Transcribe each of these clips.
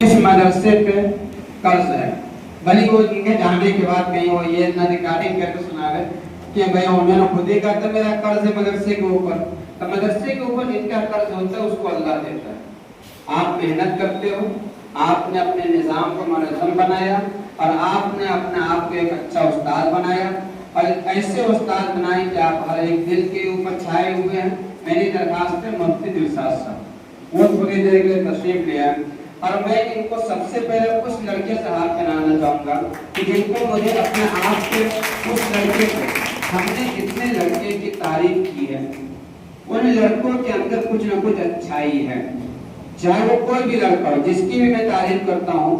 इस मदरसे पे कर्ज है, भले वो उनके जाने के बाद कहीं वो ये ना रिकॉर्डिंग करके सुनावे कि भाई उन्होंने खुद ही कहा था मेरा कर्ज है मदरसे के ऊपर। तो मदरसे के ऊपर जिनका कर्ज होता है उसको अल्लाह देता है। आप मेहनत करते हो, आपने अपने निज़ाम को मुनज़्ज़म बनाया और आपने अपने आप को एक अच्छा उस्ताद बनाया और ऐसे उस्ताद बनाए कि आप हर एक दिल के ऊपर छाए हुए हैं। मेरी दरखास्त है मुफ्ती दिलशाद साहब, वो थोड़ी देर के लिए तशरीफ ले आए और मैं इनको सबसे पहले उस लड़के से हाथ मिलाना चाहूँगा कि जिनको मुझे अपने आप के उस लड़के को, हमने जितने लड़के की तारीफ की है उन लड़कों के अंदर कुछ न कुछ अच्छाई है। चाहे वो कोई भी लड़का हो, जिसकी भी मैं तारीफ करता हूँ,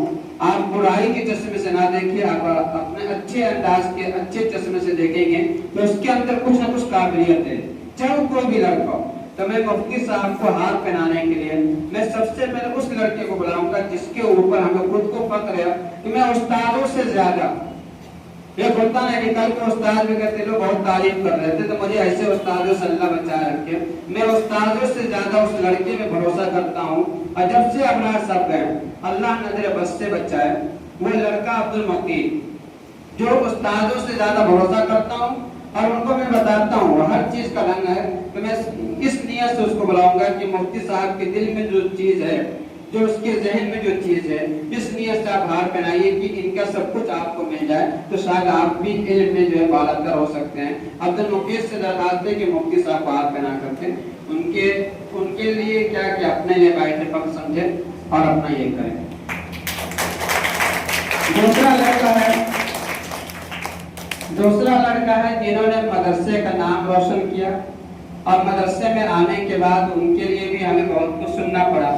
आप बुराई के चश्मे से ना देखिए, आप अपने अच्छे अंदाज के अच्छे चश्मे से देखेंगे तो उसके अंदर कुछ न कुछ काबिलियत है, चाहे वो कोई भी लड़का हो। तो मैं मुफ्ती साहब को हाथ पहनाने के लिए मैं सबसे पहले उस लड़के को बुलाऊंगा जिसके ऊपर हमें खुद को फख्र है कि मैं उस्तादों से ज्यादा, ये होता है कि कल को उस्ताद भी कहते लोग बहुत तारीफ कर रहे थे, तो मुझे ऐसे उस्तादों से अल्लाह बचा रखे। मैं उस्तादों से ज्यादा उस लड़के में भरोसा करता हूँ और जब से अबरार साहब गए अल्लाह ने मेरे बस से बचाए, वो लड़का अब्दुल मकीन, जो उस्तादों से ज्यादा भरोसा करता हूँ और उनको मैं बताता हूँ हर चीज का रंग है। तो मैं इस नियत से उसको बुलाऊंगा कि मुफ्ती साहब के दिल में जो चीज है, जो उसके जहन में जो चीज है, इस नियत से आप हार पहनाइए कि इनका सब कुछ आपको मिल जाए, तो शायद आप भी इल्म में जो है बालातर हो सकते हैं। अब्दुल मुकीन से दरखास्त है कि मुफ्ती साहब को हाथ पहना करके उनके लिए क्या कि अपने लिए बैठे पक समझे और अपना ये करें। दूसरा लड़का है जिन्होंने मदरसे का नाम रोशन किया और मदरसे में आने के बाद उनके लिए भी हमें बहुत कुछ सुनना पड़ा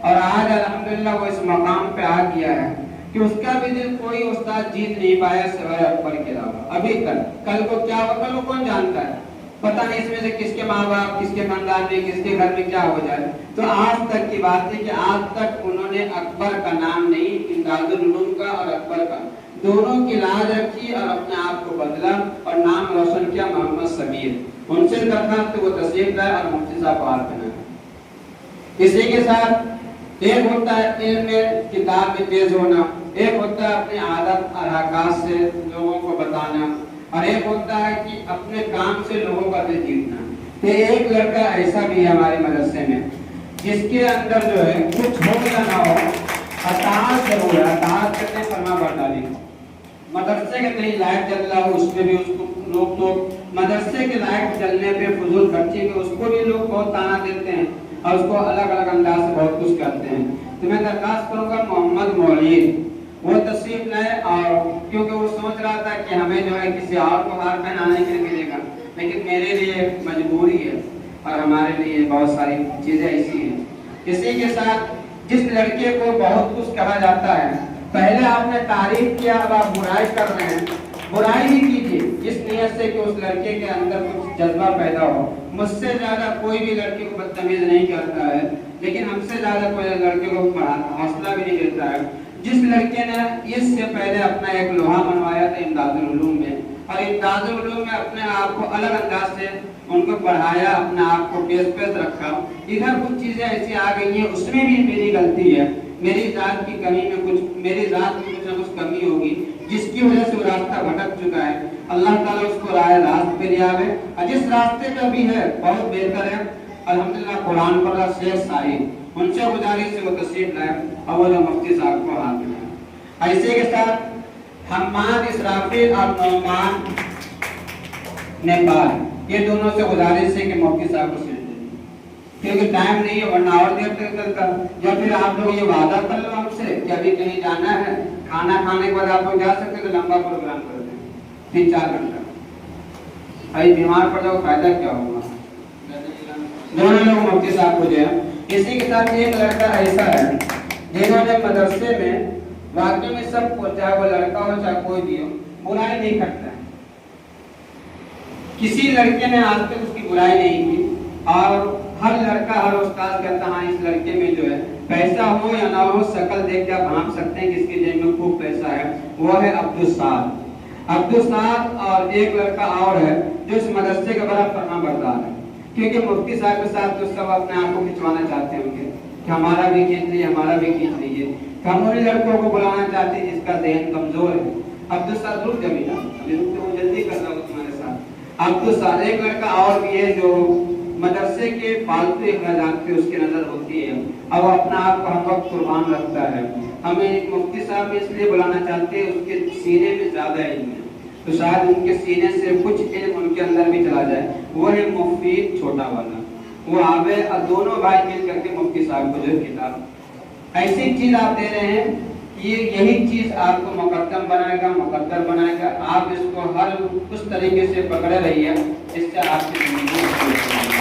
और आज अल्हम्दुलिल्लाह वो इस मकाम पे आ गया है कि उसका भी दिल कोई उस्ताद जीत नहीं पाया सिवाय अकबर के अलावा अभी तक। कल को क्या होगा कल को कौन जानता है, पता नहीं इसमें से किसके माँ बाप, किसके खानदान में, किसके घर में क्या हो जाए। तो आज तक की बात है कि आज तक उन्होंने अकबर का नाम नहीं, इमदादुल उलूम का और अकबर का दोनों की लाज रखी और अपने आप को बदला और नाम रोशन किया मोहम्मद समीर। उनसे दरखास्त वो तस्लीम लाए और मुफ्ती साहब हाथ पहनाए। इसी के साथ एक होता है इल्म में किताब में तेज होना, एक होता है अपने आदत और हरकत से लोगों को बताना और एक होता है कि अपने काम से लोगों का दिल जीतना। तो एक लड़का ऐसा भी है हमारे मदरसे में जिसके अंदर जो है कुछ हो या ना हो अताअत जरूर है, अताअत करने फरमा बरदारी। मदरसे के कहीं लाइट जल रहा हो उसमें भी उसको लोग तो मदरसे के लाइट जलने पे फजूल खर्ची में उसको भी लोग बहुत ताना देते हैं और उसको अलग अलग अंदाज से बहुत कुछ करते हैं। तो मैं दरखास्त करूंगा मोहम्मद मौलीद वो तशरीफ लाए और क्योंकि वो सोच रहा था कि हमें जो है किसी और को हार पहनाने के लिए मिलेगा, लेकिन मेरे लिए मजबूरी है और हमारे लिए बहुत सारी चीजें ऐसी हैं। इसी के साथ जिस लड़के को बहुत कुछ कहा जाता है, पहले आपने तारीफ किया अब आप बुराई कर रहे हैं, बुराई ही कीजिए इस नियत से कि उस लड़के के अंदर कुछ जज्बा पैदा हो। मुझसे ज्यादा कोई भी लड़के को बदतमीज नहीं करता है, लेकिन हमसे ज्यादा कोई लड़के को हौसला भी नहीं देता है। जिस लड़के ने इससे पहले अपना एक लोहा बनवाया था इमदादुल उलूम में और इमदादुल उलूम में अपने आप को अलग अंदाज से उनको पढ़ाया, अपने आप को पेश रखा, इधर कुछ चीजें ऐसी आ गई हैं उसमें भी मेरी गलती है, मेरी जात की कमी में कुछ, मेरी जात में कुछ न कुछ कमी होगी जिसकी वजह से वो रास्ता भटक चुका है। अल्लाह ताला उसको रास्ते पे ले आवे और जिस रास्ते पे भी है बहुत बेहतर है अल्हम्दुलिल्लाह कुरान पर शेख साहिब उनसे गुजारिश से वो तशरीफ लाए और वो मुफ्ती साहब को हाथ मिलाए। ऐसे के साथ हम्माद इसराफिल और नौमान नेपाल ये दोनों से गुजारिश है कि मुफ्ती साहब को सीट दें क्योंकि टाइम नहीं है वरना और देर तक चलता। या फिर आप लोग ये वादा कर लो हमसे कि अभी कहीं जाना है, खाना खाने के बाद आप लोग जा सकते तो लंबा प्रोग्राम कर दें 3-4 घंटा। अभी बीमार पड़ जाओ फायदा क्या होगा। दोनों लोग मुफ्ती साहब को जो है। इसी के साथ एक लड़का ऐसा है जिन्होंने मदरसे में वाकई में सबको, चाहे वो लड़का हो चाहे कोई भी हो, बुराई नहीं करता है। किसी लड़के ने आज तक उसकी बुराई नहीं की और हर लड़का हर उस्ताद कहता हाँ इस लड़के में जो है पैसा हो या ना हो शक्ल देख के आप भांप सकते हैं कि इसके जेब में खूब पैसा है। वो है अब्दुल साद और एक लड़का और है जो इस मदरसे का बड़ा फरमाबरदार है क्योंकि मुफ्ती साहब के साथ तो सब अपने आप को खिंचवाना चाहते होंगे कि हमारा भी खींच लीजिए, हमारा भी खींच लीजिए। हम उन लड़कों को बुलाना चाहते हैं जिसका ज़हन कमजोर है। अब्दुल साद रुक जमी ना, अभी रुक तो जल्दी कर रहा हूँ तुम्हारे साथ। अब्दुल साद एक लड़का और भी है जो मदरसे के फालतू अखराजात पे उसकी नजर होती है और वो अपना आप को हर वक्त कुर्बान रखता है। हमें एक मुफ्ती साहब इसलिए बुलाना चाहते हैं, उसके सीने में ज्यादा इल्म है, तो शायद उनके सीने से कुछ इल्म उनके अंदर भी चला जाए। वो है मुफीद छोटा वाला, वो आवे और दोनों भाई मिल करके मुफ्ती साहब को जो किताब ऐसी चीज आप दे रहे हैं, ये यही चीज आपको मुकद्दम बनाएगा, मुकद्दर बनाएगा। आप इसको हर उस तरीके से पकड़े रहिए जिससे आपकी जिंदगी